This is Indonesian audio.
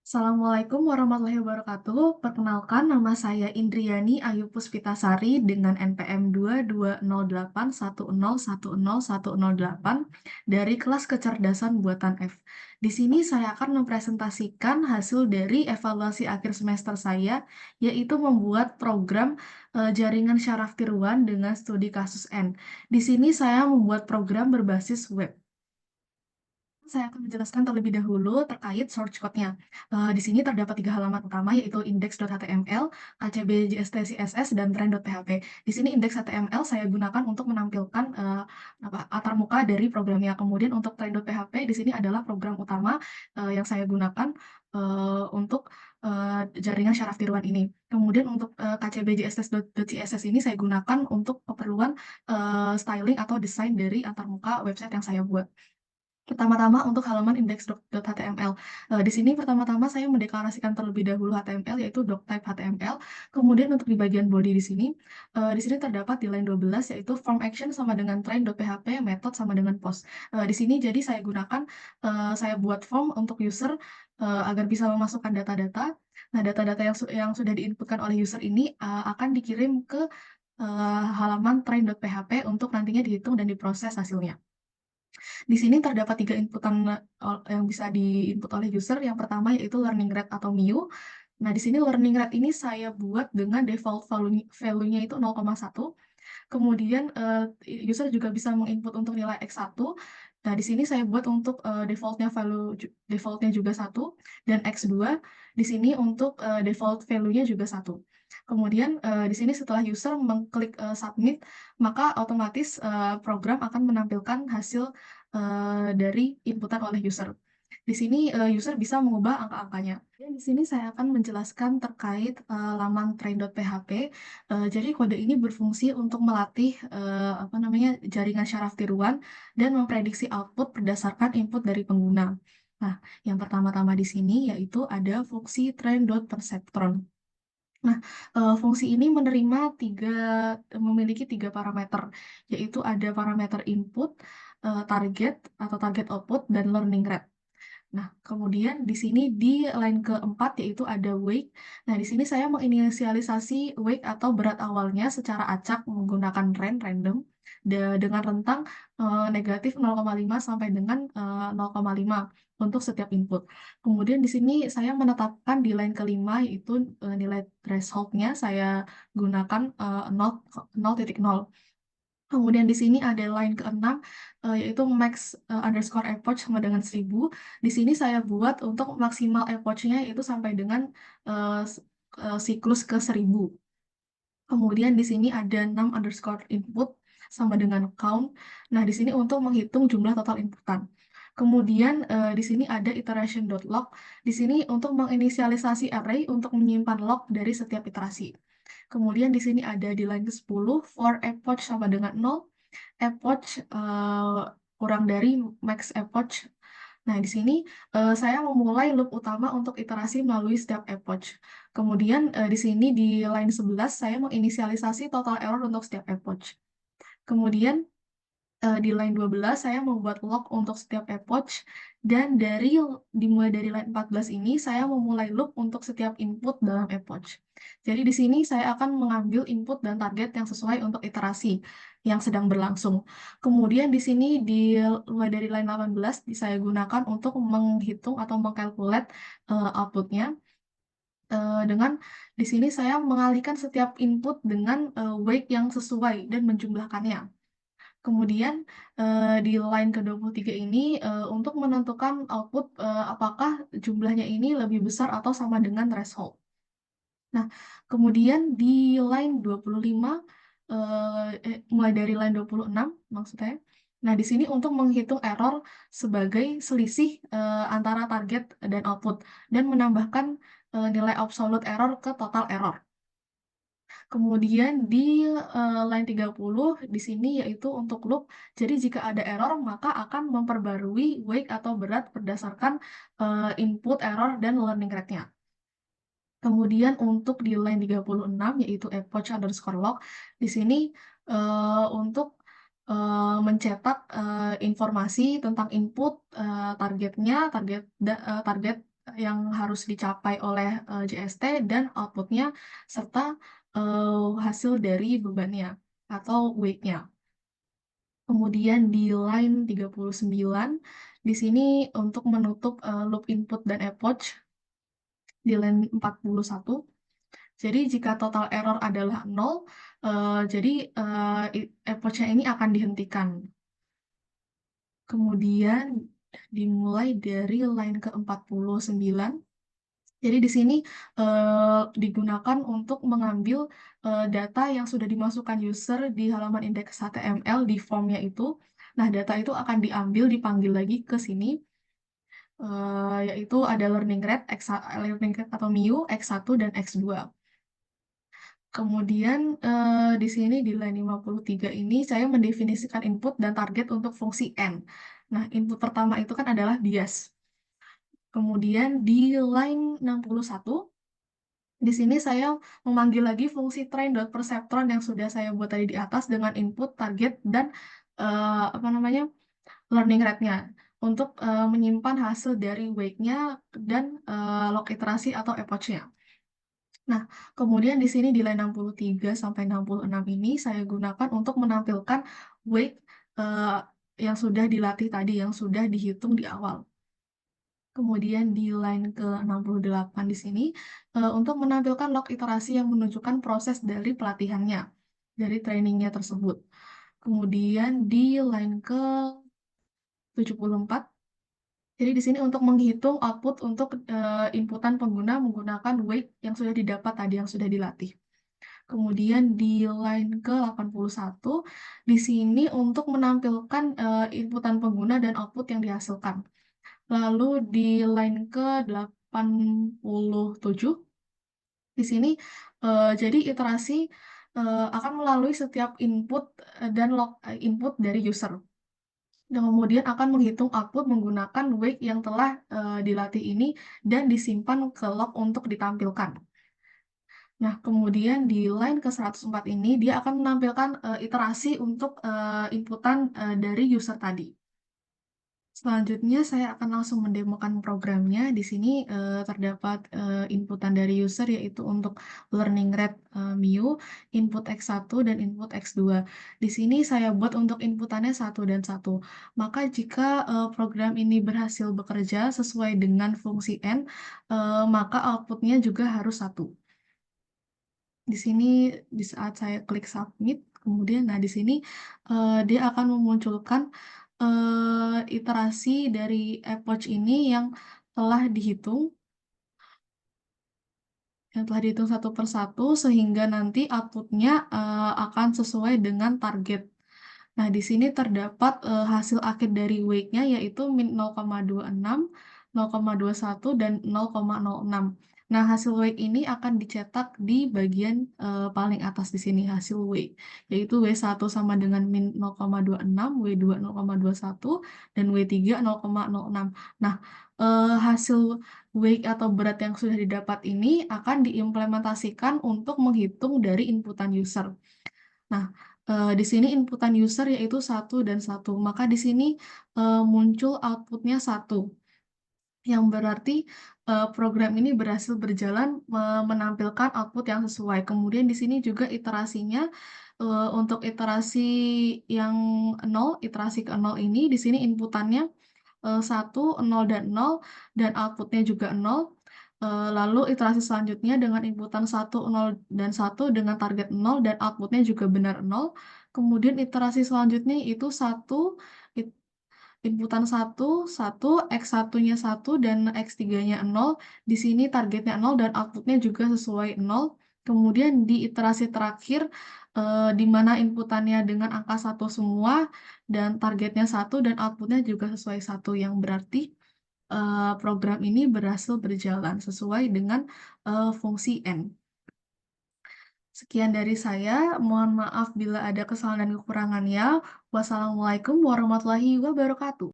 Assalamualaikum warahmatullahi wabarakatuh. Perkenalkan, nama saya Indriani Ayu Puspitasari dengan NPM 220810101008 dari kelas kecerdasan buatan F. Di sini saya akan mempresentasikan hasil dari evaluasi akhir semester saya, yaitu membuat program jaringan syaraf tiruan dengan studi kasus N. Di sini saya membuat program berbasis web. Saya akan menjelaskan terlebih dahulu terkait source code-nya. Di sini terdapat 3 halaman utama, yaitu index.html, KCB JST CSS, dan trend.php. Di sini index HTML saya gunakan untuk menampilkan latar muka dari programnya. Kemudian untuk trend.php di sini adalah program utama yang saya gunakan untuk jaringan syaraf tiruan ini. Kemudian untuk KCB JST.css ini saya gunakan untuk keperluan styling atau desain dari antarmuka website yang saya buat. Pertama-tama untuk halaman index.html. Di sini pertama-tama saya mendeklarasikan terlebih dahulu HTML, yaitu doctype HTML. Kemudian untuk di bagian body di sini terdapat di line 12, yaitu form action sama dengan train.php, method sama dengan post. Di sini jadi saya buat form untuk user agar bisa memasukkan data-data. Nah, data-data yang sudah diinputkan oleh user ini akan dikirim ke halaman train.php untuk nantinya dihitung dan diproses hasilnya. Di sini terdapat 3 inputan yang bisa diinput oleh user. Yang pertama yaitu learning rate atau MIU. Nah, di sini learning rate ini saya buat dengan default value-nya itu 0,1. Kemudian user juga bisa menginput untuk nilai X1. Nah, di sini saya buat untuk defaultnya juga 1 dan X2. Di sini untuk default value-nya juga 1. Kemudian di sini setelah user mengklik submit, maka otomatis program akan menampilkan hasil dari inputan oleh user. Di sini user bisa mengubah angka-angkanya. Dan di sini saya akan menjelaskan terkait laman train.php. Jadi kode ini berfungsi untuk melatih jaringan syaraf tiruan dan memprediksi output berdasarkan input dari pengguna. Nah, yang pertama-tama di sini yaitu ada fungsi train.perceptron. Nah, fungsi ini memiliki 3 parameter, yaitu ada parameter input, target atau target output, dan learning rate. Nah, kemudian di sini di line keempat yaitu ada weight. Nah, di sini saya menginisialisasi weight atau berat awalnya secara acak menggunakan random dengan rentang negatif 0,5 sampai dengan 0,5 untuk setiap input. Kemudian di sini saya menetapkan di line kelima yaitu nilai threshold-nya saya gunakan 0,0. Kemudian di sini ada line ke-6 yaitu max underscore approach sama dengan 1000. Di sini saya buat untuk maksimal approach-nya itu sampai dengan siklus ke 1000. Kemudian di sini ada 6 underscore input sama dengan count. Nah, di sini untuk menghitung jumlah total inputan. Kemudian di sini ada iteration.log. Di sini untuk menginisialisasi array untuk menyimpan log dari setiap iterasi. Kemudian di sini ada di line ke-10 for epoch sama dengan 0, epoch kurang dari max epoch. Nah, di sini saya memulai loop utama untuk iterasi melalui setiap epoch. Kemudian di sini di line 11 saya menginisialisasi total error untuk setiap epoch. Kemudian di line 12 saya membuat log untuk setiap epoch dan dimulai dari line 14 ini saya memulai loop untuk setiap input dalam epoch. Jadi di sini saya akan mengambil input dan target yang sesuai untuk iterasi yang sedang berlangsung. Kemudian di sini mulai dari line 18 saya gunakan untuk menghitung atau mengkalkulate outputnya dengan di sini saya mengalihkan setiap input dengan weight yang sesuai dan menjumlahkannya. Kemudian di line ke-23 ini untuk menentukan output apakah jumlahnya ini lebih besar atau sama dengan threshold. Nah, kemudian di line 25 mulai dari line 26 maksudnya. Nah, di sini untuk menghitung error sebagai selisih antara target dan output dan menambahkan nilai absolute error ke total error. Kemudian di line 30 di sini yaitu untuk loop. Jadi jika ada error maka akan memperbarui weight atau berat berdasarkan input error dan learning rate-nya. Kemudian untuk di line 36 yaitu epoch underscore log. Di sini untuk informasi tentang input target yang harus dicapai oleh JST dan outputnya serta hasil dari bebannya atau weight-nya. Kemudian di line 39, di sini untuk menutup loop input dan epoch di line 41. Jadi jika total error adalah 0, jadi epoch-nya ini akan dihentikan. Kemudian dimulai dari line ke-49. Jadi di sini digunakan untuk mengambil data yang sudah dimasukkan user di halaman indeks HTML di formnya itu. Nah, data itu akan diambil, dipanggil lagi ke sini, yaitu ada learning rate atau MIU, X1 dan X2. Kemudian di sini di line 53 ini saya mendefinisikan input dan target untuk fungsi N. Nah, input pertama itu kan adalah bias. Kemudian di line 61, di sini saya memanggil lagi fungsi train.perceptron yang sudah saya buat tadi di atas dengan input, target, dan learning rate-nya untuk menyimpan hasil dari weight-nya dan log iterasi atau epoch-nya. Nah, kemudian di sini di line 63 sampai 66 ini saya gunakan untuk menampilkan weight yang sudah dilatih tadi, yang sudah dihitung di awal. Kemudian di line ke-68 di sini untuk menampilkan log iterasi yang menunjukkan proses dari pelatihannya, dari trainingnya tersebut. Kemudian di line ke-74, jadi di sini untuk menghitung output untuk inputan pengguna menggunakan weight yang sudah didapat tadi, yang sudah dilatih. Kemudian di line ke-81, di sini untuk menampilkan inputan pengguna dan output yang dihasilkan. Lalu di line ke-87, di sini jadi iterasi akan melalui setiap input dan log input dari user. Dan kemudian akan menghitung output menggunakan weight yang telah dilatih ini dan disimpan ke log untuk ditampilkan. Nah, kemudian di line ke-104 ini dia akan menampilkan iterasi untuk inputan dari user tadi. Selanjutnya saya akan langsung mendemokan programnya. Di sini terdapat inputan dari user yaitu untuk learning rate MIU, input X1 dan input X2. Di sini saya buat untuk inputannya 1 dan 1. Maka jika program ini berhasil bekerja sesuai dengan fungsi N, maka outputnya juga harus 1. Di sini di saat saya klik submit, kemudian nah di sini dia akan memunculkan iterasi dari epoch ini yang telah dihitung satu per satu sehingga nanti outputnya akan sesuai dengan target. Nah, di sini terdapat hasil akhir dari weight-nya yaitu min 0,26, 0,21, dan 0,06. Nah, hasil weight ini akan dicetak di bagian paling atas di sini hasil weight, yaitu W1 sama dengan min 0,26, W2 0,21, dan W3 0,06. Nah, hasil weight atau berat yang sudah didapat ini akan diimplementasikan untuk menghitung dari inputan user. Nah, di sini inputan user yaitu 1 dan 1. Maka di sini muncul outputnya 1. Yang berarti program ini berhasil berjalan menampilkan output yang sesuai. Kemudian di sini juga iterasinya untuk iterasi yang 0, iterasi ke 0 ini, di sini inputannya 1, 0, dan outputnya juga 0. Lalu iterasi selanjutnya dengan inputan 1, 0, dan 1 dengan target 0 dan outputnya juga benar 0. Kemudian iterasi selanjutnya itu 1, inputan 1, 1, X1-nya 1, dan X3-nya 0. Di sini targetnya 0 dan outputnya juga sesuai 0. Kemudian di iterasi terakhir, di mana inputannya dengan angka 1 semua, dan targetnya 1, dan outputnya juga sesuai 1, yang berarti program ini berhasil berjalan sesuai dengan fungsi N. Sekian dari saya, mohon maaf bila ada kesalahan dan kekurangannya. Wassalamualaikum warahmatullahi wabarakatuh.